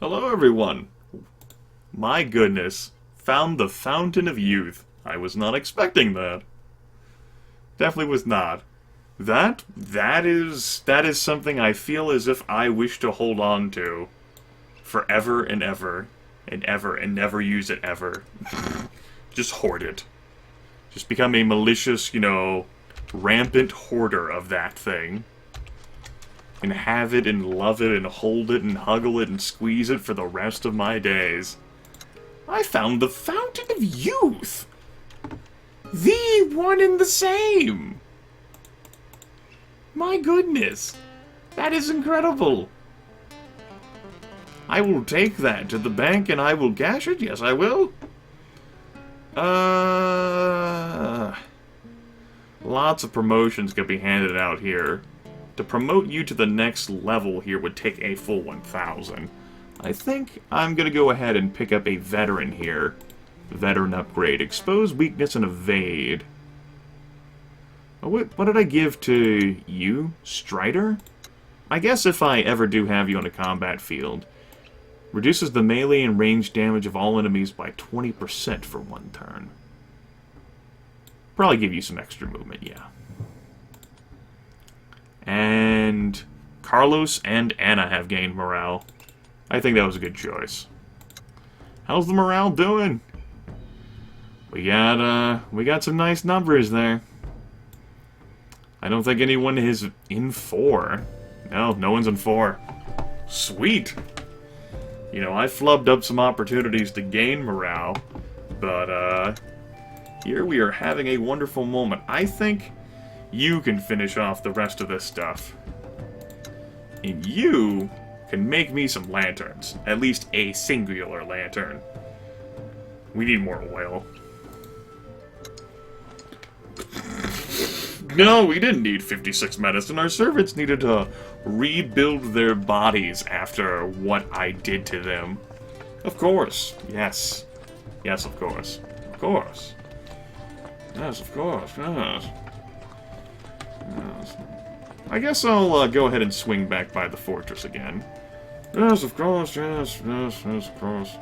Hello, everyone. My goodness. Found the Fountain of Youth. I was not expecting that. Definitely was not. That is something I feel as if I wish to hold on to forever and ever and ever and never use it ever. Just hoard it. Just become a malicious, rampant hoarder of that thing. And have it and love it and hold it and huggle it and squeeze it for the rest of my days. I found the Fountain of Youth! The one and the same! My goodness! That is incredible! I will take that to the bank and I will cash it. Yes, I will. Lots of promotions could be handed out here. To promote you to the next level here would take a full 1,000. I think I'm going to go ahead and pick up a veteran here. Veteran upgrade. Expose, weakness, and evade. Oh, what did I give to you? Strider? I guess if I ever do have you on a combat field. Reduces the melee and range damage of all enemies by 20% for one turn. Probably give you some extra movement, yeah. And Carlos and Anna have gained morale. I think that was a good choice. How's the morale doing? We got some nice numbers there. I don't think anyone is in 4. No one's in 4. Sweet. I flubbed up some opportunities to gain morale, but here we are having a wonderful moment. I think you can finish off the rest of this stuff. And you can make me some lanterns. At least a singular lantern. We need more oil. No, we didn't need 56 medicine. Our servants needed to rebuild their bodies after what I did to them. Of course. Yes. Yes, of course. Of course. Yes, of course. Yes. Yes. I guess I'll go ahead and swing back by the fortress again. Yes, of course. Yes, of course.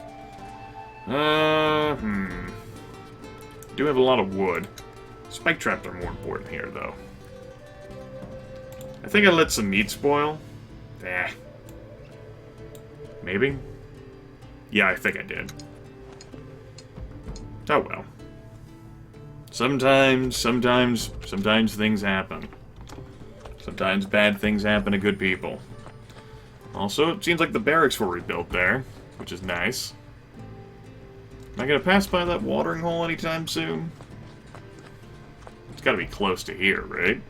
Do have a lot of wood. Spike traps are more important here, though. I think I let some meat spoil. Maybe? Yeah, I think I did. Oh well. Sometimes things happen. Sometimes bad things happen to good people. Also, it seems like the barracks were rebuilt there, which is nice. Am I gonna pass by that watering hole anytime soon? It's gotta be close to here, right?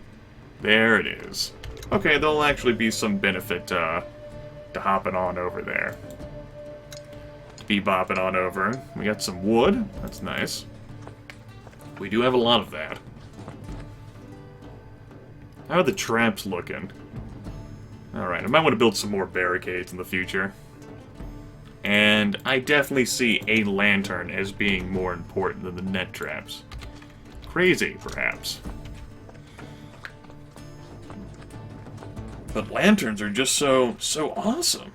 There it is. Okay, there'll actually be some benefit to hopping on over there. Bebopping on over. We got some wood. That's nice. We do have a lot of that. How are the traps looking? Alright, I might want to build some more barricades in the future. And I definitely see a lantern as being more important than the net traps. Crazy, perhaps. But lanterns are just so awesome.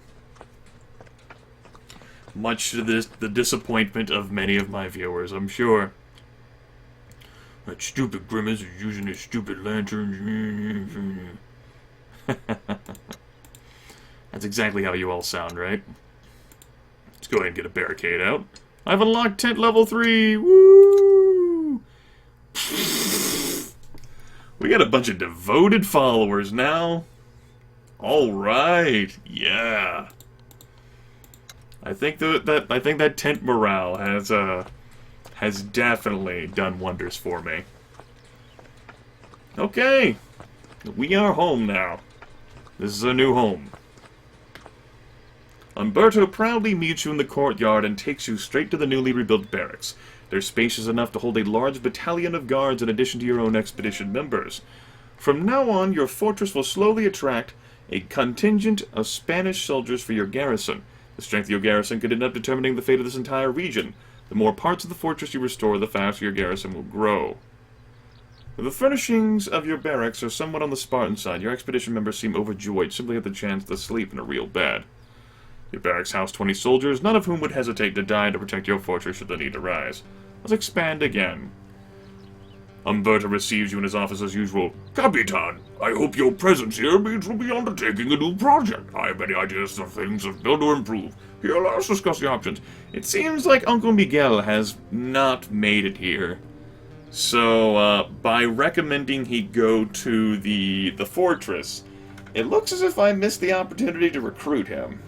Much to the disappointment of many of my viewers, I'm sure. That stupid Grimith is using his stupid lanterns. That's exactly how you all sound, right? Let's go ahead and get a barricade out. I've unlocked tent level 3! Woo! We got a bunch of devoted followers now. Alright, yeah. I think that tent morale has definitely done wonders for me. Okay. We are home now. This is a new home. Umberto proudly meets you in the courtyard and takes you straight to the newly rebuilt barracks. They're spacious enough to hold a large battalion of guards in addition to your own expedition members. From now on, your fortress will slowly attract a contingent of Spanish soldiers for your garrison. The strength of your garrison could end up determining the fate of this entire region. The more parts of the fortress you restore, the faster your garrison will grow. The furnishings of your barracks are somewhat on the Spartan side. Your expedition members seem overjoyed simply at the chance to sleep in a real bed. Your barracks house 20 soldiers, none of whom would hesitate to die to protect your fortress should the need arise. Let's expand again. Umberto receives you in his office as usual. Capitan, I hope your presence here means we'll be undertaking a new project. I have many ideas of things to build or improve. Here, let's discuss the options. It seems like Uncle Miguel has not made it here. So, by recommending he go to the fortress, it looks as if I missed the opportunity to recruit him.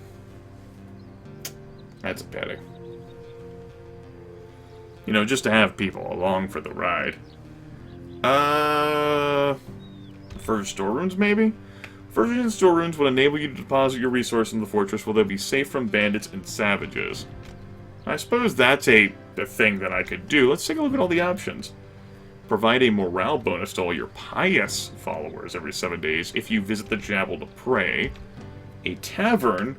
That's a pity. You know, just to have people along for the ride. For storerooms, maybe? Furnishing storerooms will enable you to deposit your resources in the fortress where they'll be safe from bandits and savages. I suppose that's a thing that I could do. Let's take a look at all the options. Provide a morale bonus to all your pious followers every 7 days if you visit the Jabal to pray. A tavern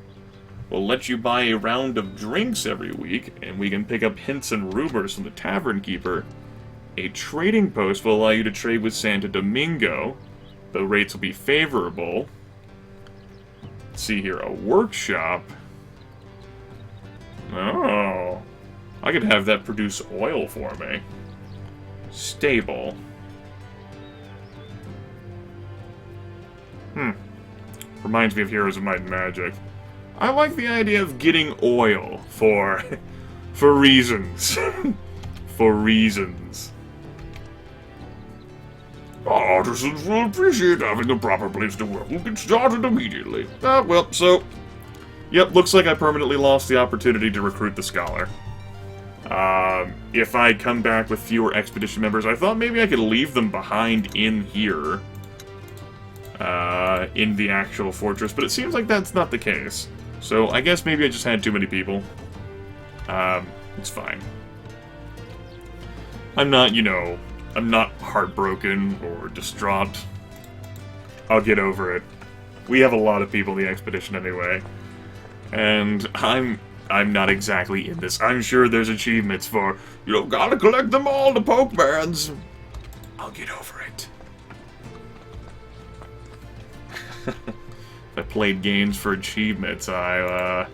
will let you buy a round of drinks every week, and we can pick up hints and rumors from the tavern keeper. A trading post will allow you to trade with Santo Domingo. The rates will be favorable. Let's see here, a workshop. Oh, I could have that produce oil for me. Stable. Reminds me of Heroes of Might and Magic. I like the idea of getting oil for reasons. For reasons. Our artisans will appreciate having a proper place to work. We'll get started immediately. Well, so... Yep, looks like I permanently lost the opportunity to recruit the scholar. If I come back with fewer expedition members, I thought maybe I could leave them behind in here. In the actual fortress, but it seems like that's not the case. So I guess maybe I just had too many people. It's fine. I'm not, you know, I'm not heartbroken or distraught. I'll get over it. We have a lot of people in the expedition anyway. And I'm not exactly in this. I'm sure there's achievements for, you know, gotta collect them all to Pokemans. I'll get over it. If I played games for achievements, I'm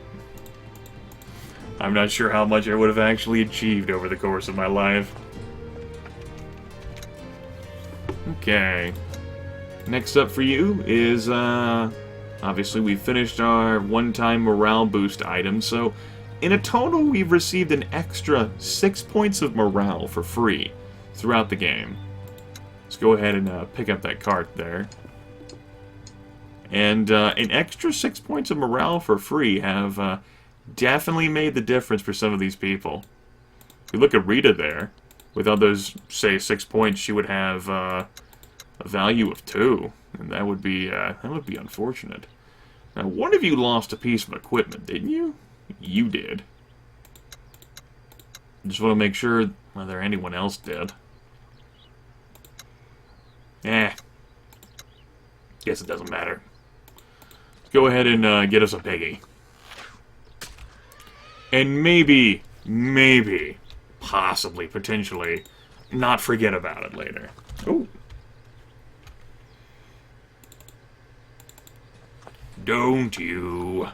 not sure how much I would have actually achieved over the course of my life. Okay. Next up for you is, obviously we finished our one-time morale boost item, so in a total we've received an extra 6 points of morale for free throughout the game. Let's go ahead and pick up that cart there. And an extra 6 points of morale for free have definitely made the difference for some of these people. If you look at Rita there, without those, say, 6 points, she would have a value of 2, and that would be unfortunate. Now, one of you lost a piece of equipment, didn't you? You did. Just want to make sure whether anyone else did. Guess it doesn't matter. Go ahead and get us a piggy. And maybe, possibly, potentially, not forget about it later. Ooh. Don't you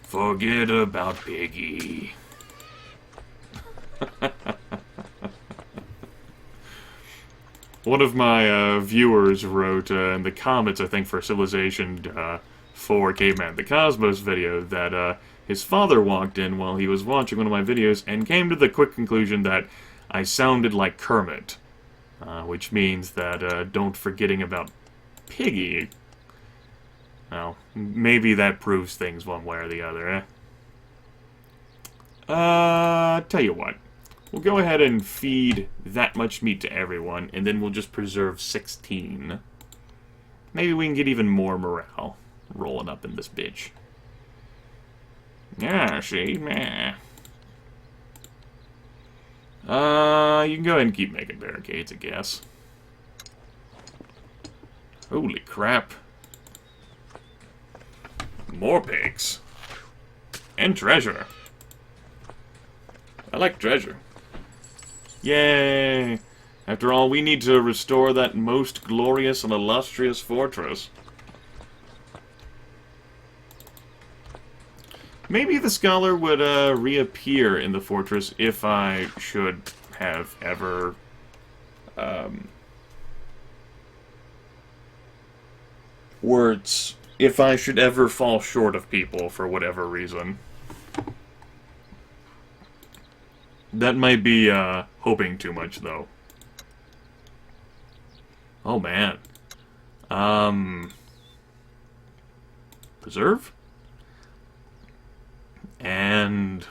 forget about Piggy. One of my viewers wrote in the comments, I think, for Civilization 4 Caveman the Cosmos video, that his father walked in while he was watching one of my videos and came to the quick conclusion that I sounded like Kermit. Which means that don't forgetting about Piggy. Well, maybe that proves things one way or the other, eh? Tell you what. We'll go ahead and feed that much meat to everyone, and then we'll just preserve 16. Maybe we can get even more morale rolling up in this bitch. Yeah, see? Meh. You can go ahead and keep making barricades, I guess. Holy crap. More pigs. And treasure. I like treasure. Yay! After all, we need to restore that most glorious and illustrious fortress. Maybe the scholar would reappear in the fortress if I should have ever... words. If I should ever fall short of people for whatever reason. That might be hoping too much, though. Oh, man. Preserve? And,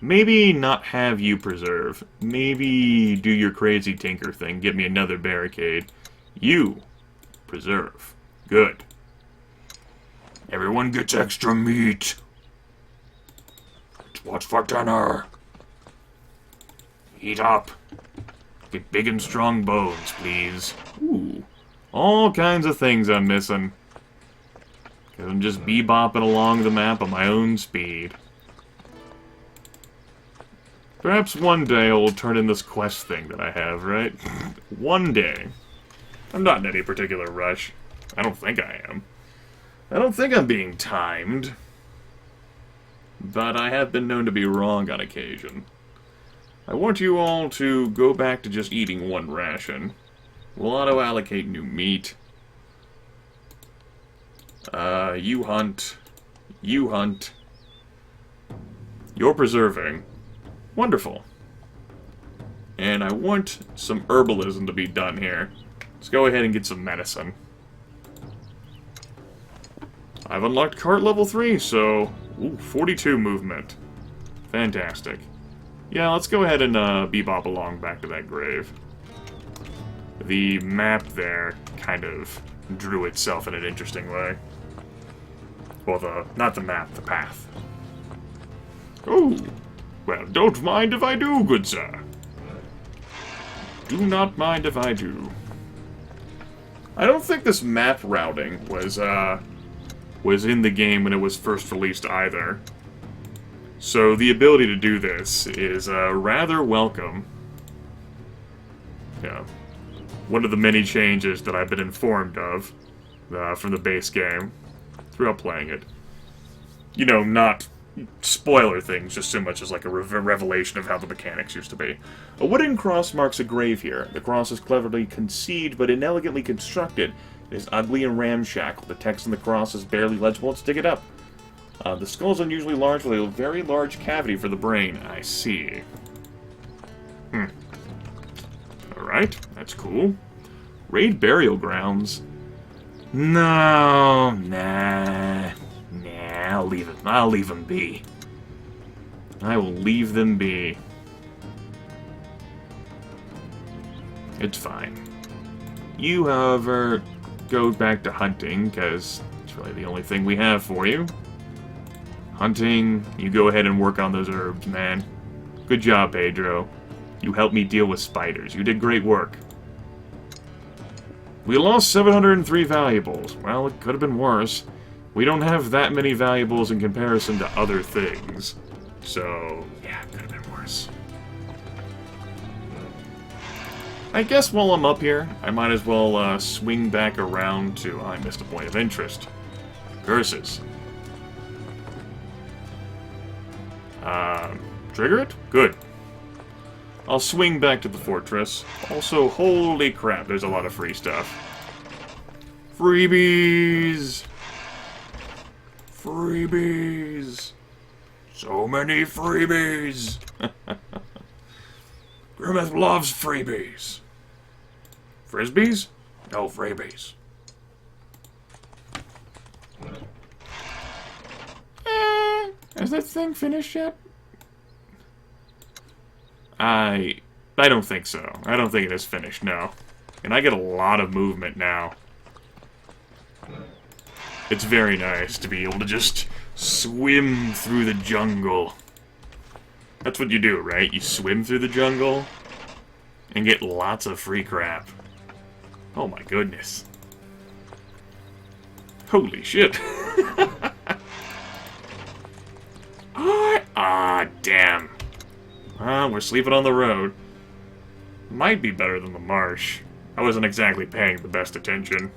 maybe not have you preserve. Maybe do your crazy tinker thing. Get me another barricade. You preserve. Good. Everyone gets extra meat. What's for dinner? Eat up. Get big and strong bones, please. Ooh. All kinds of things I'm missing. Cause I'm just bebopping along the map at my own speed. Perhaps one day I will turn in this quest thing that I have, right? One day. I'm not in any particular rush. I don't think I am. I don't think I'm being timed. But I have been known to be wrong on occasion. I want you all to go back to just eating one ration. We'll auto-allocate new meat. You hunt. You hunt. You're preserving. Wonderful. And I want some herbalism to be done here. Let's go ahead and get some medicine. I've unlocked cart level 3, so... Ooh, 42 movement. Fantastic. Yeah, let's go ahead and bebop along back to that grave. The map there kind of drew itself in an interesting way. Well, not the map, the path. Oh, well, don't mind if I do, good sir. Do not mind if I do. I don't think this map routing was in the game when it was first released either. So the ability to do this is rather welcome. Yeah. One of the many changes that I've been informed of from the base game throughout playing it. You know, not spoiler things, just so much as like a revelation of how the mechanics used to be. A wooden cross marks a grave here. The cross is cleverly conceived but inelegantly constructed. It is ugly and ramshackle. The text on the cross is barely legible. Let's dig it up. The skull is unusually large with a very large cavity for the brain. I see. Alright, that's cool. Raid burial grounds. No, nah, I'll leave it. I'll leave them be. I will leave them be. It's fine. You, however, go back to hunting, because it's really the only thing we have for you. Hunting, you go ahead and work on those herbs, man. Good job, Pedro. You helped me deal with spiders. You did great work. We lost 703 valuables. Well, it could have been worse. We don't have that many valuables in comparison to other things. So, yeah, it could have been worse. I guess while I'm up here, I might as well swing back around to... I missed a point of interest. Curses. Trigger it? Good. I'll swing back to the fortress. Also, holy crap, there's a lot of free stuff. Freebies! Freebies! So many freebies! Grimith loves freebies. Frisbees? No freebies. Is that thing finished yet? I don't think so. I don't think it is finished, no. And I get a lot of movement now. It's very nice to be able to just swim through the jungle. That's what you do, right? You swim through the jungle and get lots of free crap. Oh my goodness. Holy shit. Damn. We're sleeping on the road. Might be better than the marsh. I wasn't exactly paying the best attention.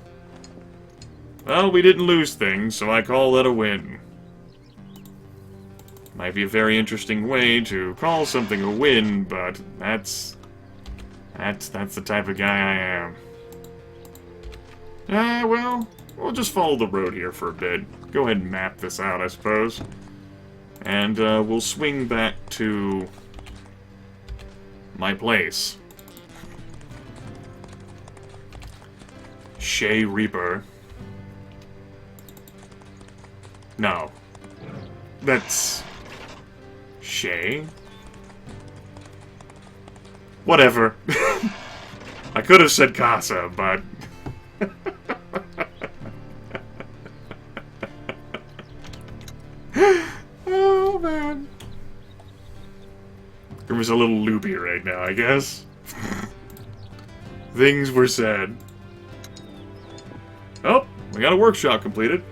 Well, we didn't lose things, so I call that a win. Might be a very interesting way to call something a win, but that's the type of guy I am. Well, we'll just follow the road here for a bit. Go ahead and map this out, I suppose. And we'll swing back to my place. Shea Reaper. No. That's... Shea? Whatever. I could have said Casa, but... Oh, man. Grimith's a little loopy right now, I guess. Things were said. Oh, we got a workshop completed.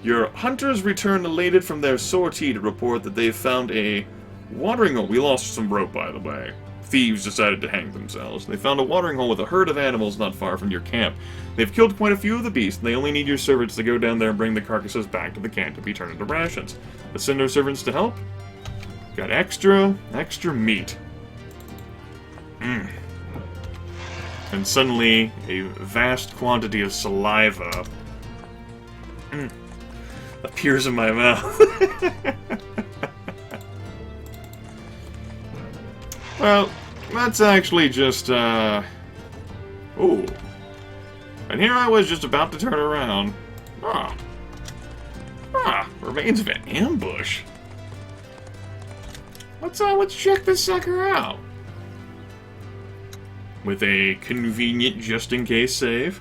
Your hunters returned elated from their sortie to report that they've found a watering hole. We lost some rope, by the way. Thieves decided to hang themselves. They found a watering hole with a herd of animals not far from your camp. They've killed quite a few of the beasts, and they only need your servants to go down there and bring the carcasses back to the camp to be turned into rations. Let's send our servants to help. Got extra meat. And suddenly, a vast quantity of saliva appears in my mouth. Well, that's actually just, Ooh. And here I was just about to turn around. Remains of an ambush. Let's check this sucker out. With a convenient just-in-case save.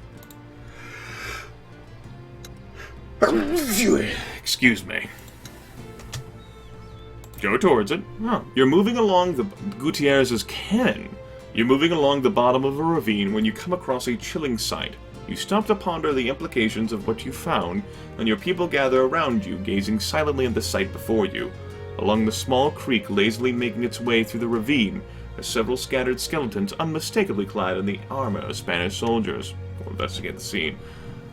Excuse me. Go towards it. Oh. You're moving along the Gutierrez's cannon. You're moving along the bottom of a ravine when you come across a chilling sight. You stop to ponder the implications of what you found, and your people gather around you, gazing silently at the sight before you. Along the small creek lazily making its way through the ravine are several scattered skeletons unmistakably clad in the armor of Spanish soldiers. We'll investigate the scene.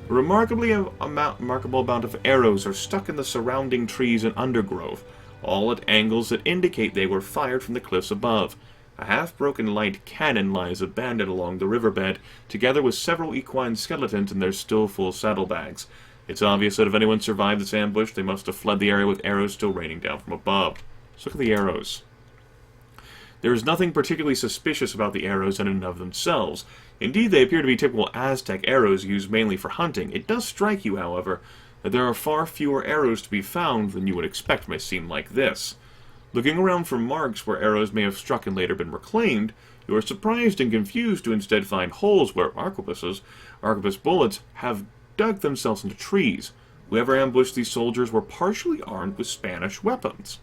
A remarkable amount of arrows are stuck in the surrounding trees and undergrowth, all at angles that indicate they were fired from the cliffs above. A half-broken light cannon lies abandoned along the riverbed, together with several equine skeletons in their still full saddlebags. It's obvious that if anyone survived this ambush, they must have fled the area with arrows still raining down from above. Let's look at the arrows. There is nothing particularly suspicious about the arrows in and of themselves. Indeed, they appear to be typical Aztec arrows used mainly for hunting. It does strike you, however, that there are far fewer arrows to be found than you would expect from a scene like this. Looking around for marks where arrows may have struck and later been reclaimed, you are surprised and confused to instead find holes where arquebus bullets have dug themselves into trees. Whoever ambushed these soldiers were partially armed with Spanish weapons.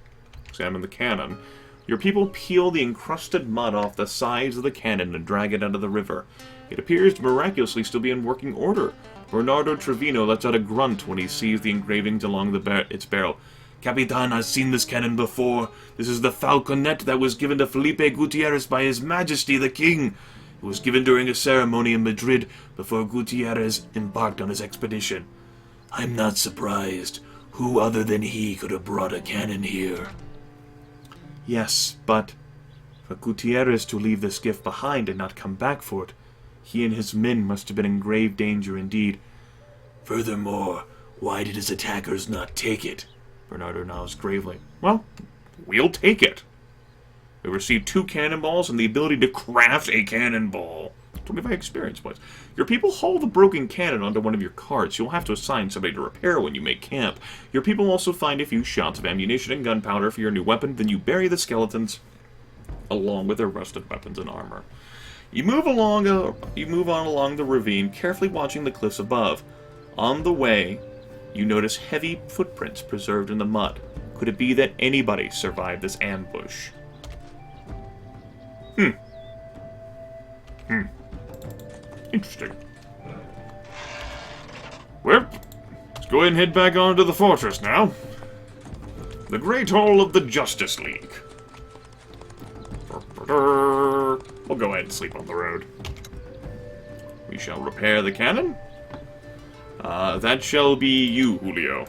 Examine the cannon. Your people peel the encrusted mud off the sides of the cannon and drag it out of the river. It appears to miraculously still be in working order. Bernardo Trevino lets out a grunt when he sees the engravings along its barrel. Capitan has seen this cannon before. This is the falconet that was given to Felipe Gutierrez by His Majesty the King. It was given during a ceremony in Madrid before Gutierrez embarked on his expedition. I'm not surprised. Who other than he could have brought a cannon here? Yes, but for Gutierrez to leave this gift behind and not come back for it, he and his men must have been in grave danger indeed. Furthermore, why did his attackers not take it? Bernardo nods gravely. Well, we'll take it. We received 2 cannonballs and the ability to craft a cannonball. 25 experience points. Your people haul the broken cannon onto one of your carts. You'll have to assign somebody to repair when you make camp. Your people also find a few shots of ammunition and gunpowder for your new weapon. Then you bury the skeletons along with their rusted weapons and armor. You move on along the ravine, carefully watching the cliffs above. On the way, you notice heavy footprints preserved in the mud. Could it be that anybody survived this ambush? Interesting. Well, let's go ahead and head back on to the fortress now. The Great Hall of the Justice League. We'll go ahead and sleep on the road. We shall repair the cannon. That shall be you, Julio.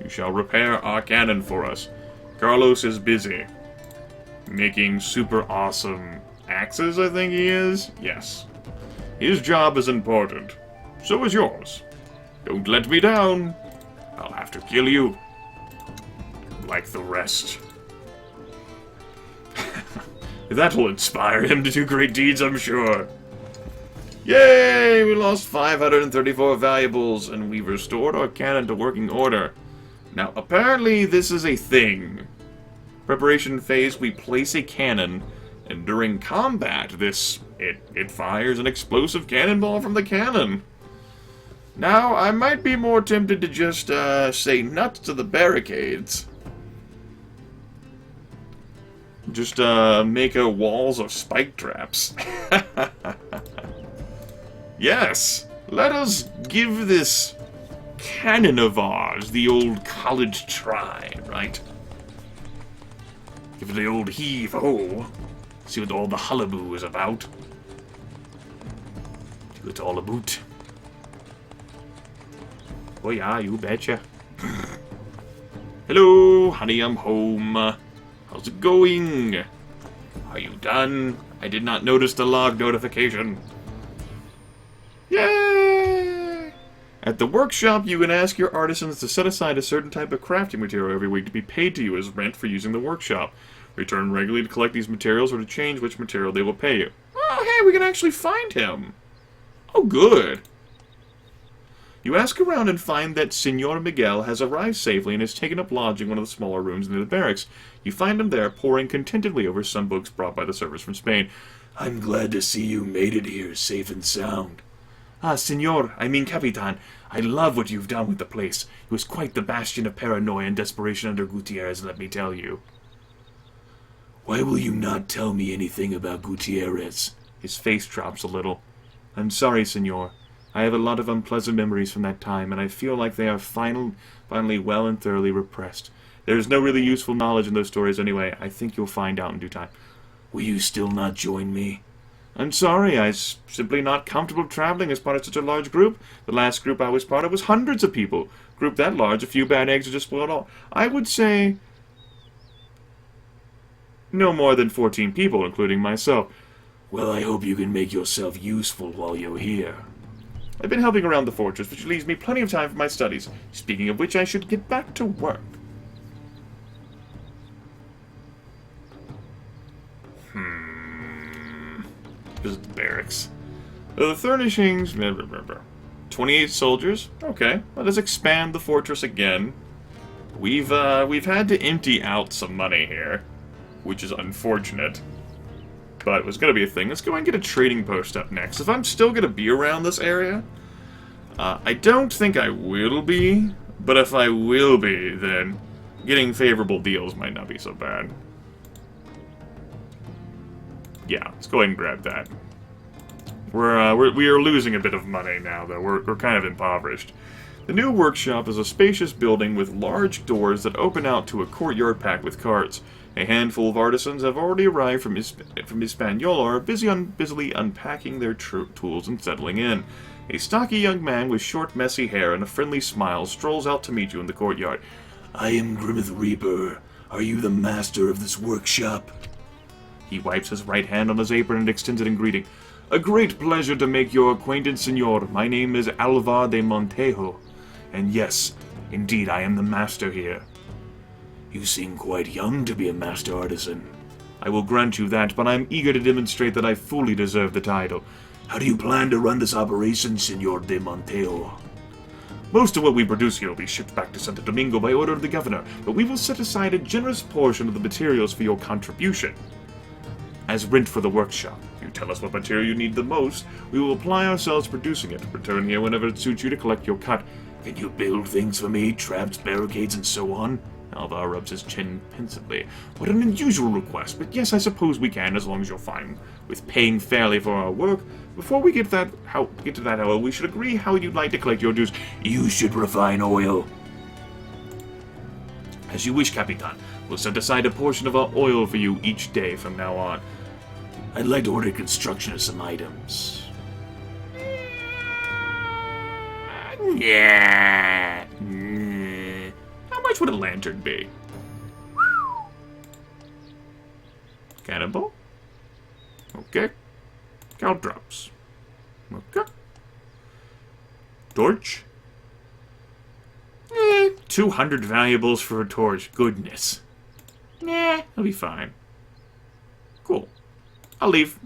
You shall repair our cannon for us. Carlos is busy. Making super awesome axes, I think he is? Yes. His job is important. So is yours. Don't let me down. I'll have to kill you. Like the rest. That'll inspire him to do great deeds, I'm sure. Yay! We lost 534 valuables, and we've restored our cannon to working order. Now, apparently this is a thing. Preparation phase, we place a cannon, and during combat, it fires an explosive cannonball from the cannon. Now, I might be more tempted to just, say nuts to the barricades. Just, make a walls of spike traps. Yes, let us give this cannon of ours the old college try, right? Give it the old heave-ho. See what all the hullaboo is about. See what it's all about. Oh yeah, you betcha. Hello, honey, I'm home. How's it going? Are you done? I did not notice the log notification. Yay! At the workshop, you can ask your artisans to set aside a certain type of crafting material every week to be paid to you as rent for using the workshop. Return regularly to collect these materials or to change which material they will pay you. Oh, hey, we can actually find him. Oh, good. You ask around and find that Senor Miguel has arrived safely and has taken up lodging in one of the smaller rooms near the barracks. You find him there, poring contentedly over some books brought by the servers from Spain. I'm glad to see you made it here, safe and sound. Ah, Senor, I mean Capitan, I love what you've done with the place. It was quite the bastion of paranoia and desperation under Gutierrez, let me tell you. Why will you not tell me anything about Gutierrez? His face drops a little. I'm sorry, Senor. I have a lot of unpleasant memories from that time, and I feel like they are finally well and thoroughly repressed. There is no really useful knowledge in those stories anyway. I think you'll find out in due time. Will you still not join me? I'm sorry, I'm simply not comfortable traveling as part of such a large group. The last group I was part of was hundreds of people. Group that large, a few bad eggs would just spoil it all. I would say no more than 14 people, including myself. Well, I hope you can make yourself useful while you're here. I've been helping around the fortress, which leaves me plenty of time for my studies. Speaking of which, I should get back to work. Visit the barracks. The furnishings... 28 soldiers? Okay, let us expand the fortress again. We've had to empty out some money here, which is unfortunate. But it was going to be a thing. Let's go and get a trading post up next. If I'm still going to be around this area, I don't think I will be, but if I will be, then getting favorable deals might not be so bad. Yeah, let's go ahead and grab that. We are losing a bit of money now, though. We're kind of impoverished. The new workshop is a spacious building with large doors that open out to a courtyard packed with carts. A handful of artisans have already arrived from Hispaniola and are busily unpacking their tools and settling in. A stocky young man with short, messy hair and a friendly smile strolls out to meet you in the courtyard. I am Grimith Reaper. Are you the master of this workshop? He wipes his right hand on his apron and extends it in greeting. A great pleasure to make your acquaintance, senor. My name is Alvar de Montejo. And yes, indeed, I am the master here. You seem quite young to be a master artisan. I will grant you that, but I am eager to demonstrate that I fully deserve the title. How do you plan to run this operation, Senor de Montejo? Most of what we produce here will be shipped back to Santo Domingo by order of the governor, but we will set aside a generous portion of the materials for your contribution. As rent for the workshop. You tell us what material you need the most, we will apply ourselves producing it. Return here whenever it suits you to collect your cut. Can you build things for me, traps, barricades, and so on? Alvar rubs his chin pensively. What an unusual request, but yes, I suppose we can, as long as you're fine with paying fairly for our work. Before we get to that, however, we should agree how you'd like to collect your dues. You should refine oil. As you wish, Capitan. We'll set aside a portion of our oil for you each day from now on. I'd like to order construction of some items. Yeah. How much would a lantern be? Cannonball? Okay. Caltrops. Okay. Torch? 200 valuables for a torch. Goodness. Nah, I'll be fine. Cool. I'll leave.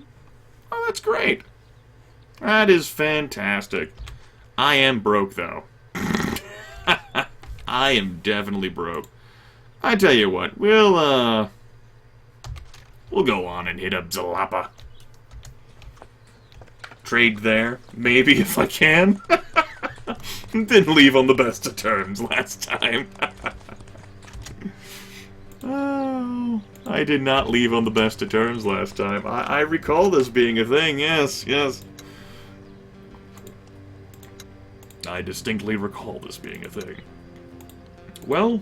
Oh, that's great. That is fantastic. I am broke, though. I am definitely broke. I tell you what, we'll go on and hit up Zalapa. Trade there, maybe, if I can. Didn't leave on the best of terms last time. Oh, I did not leave on the best of terms last time. I recall this being a thing, yes, yes. I distinctly recall this being a thing. Well,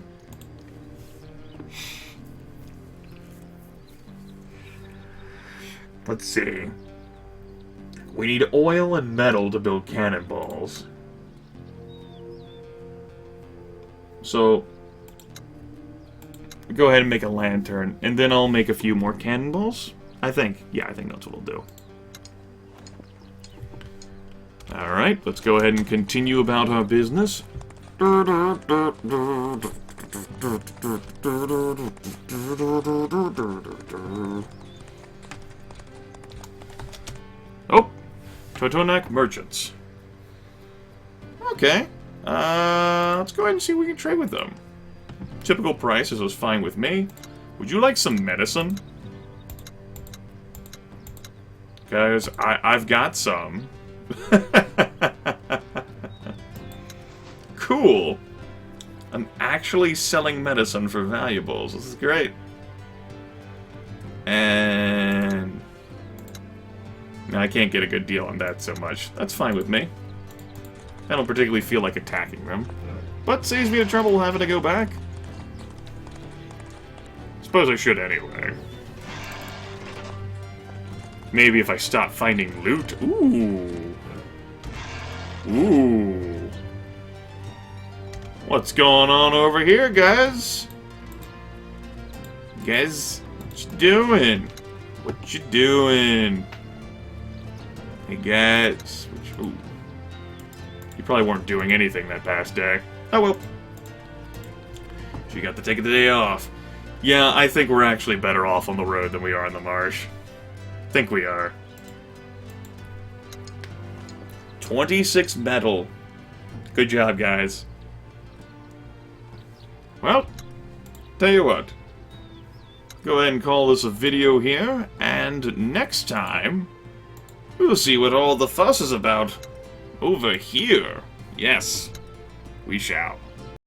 let's see. We need oil and metal to build cannonballs. So, go ahead and make a lantern, and then I'll make a few more cannonballs. I think that's what I'll do. Alright, let's go ahead and continue about our business. Oh, Totonac merchants. Okay, let's go ahead and see if we can trade with them. Typical prices was fine with me. Would you like some medicine? Guys, I've got some. Cool. I'm actually selling medicine for valuables. This is great. And I can't get a good deal on that so much. That's fine with me. I don't particularly feel like attacking them. But saves me the trouble having to go back. Suppose I should anyway. Maybe if I stop finding loot. Ooh. Ooh. What's going on over here, guys? Guys, what you doing? What you doing? Hey, guys. Ooh. You probably weren't doing anything that past day. Oh, well. So you got to take the day off. Yeah, I think we're actually better off on the road than we are in the marsh. Think we are. 26 metal. Good job, guys. Well, tell you what. Go ahead and call this a video here, and next time, we'll see what all the fuss is about over here. Yes, we shall.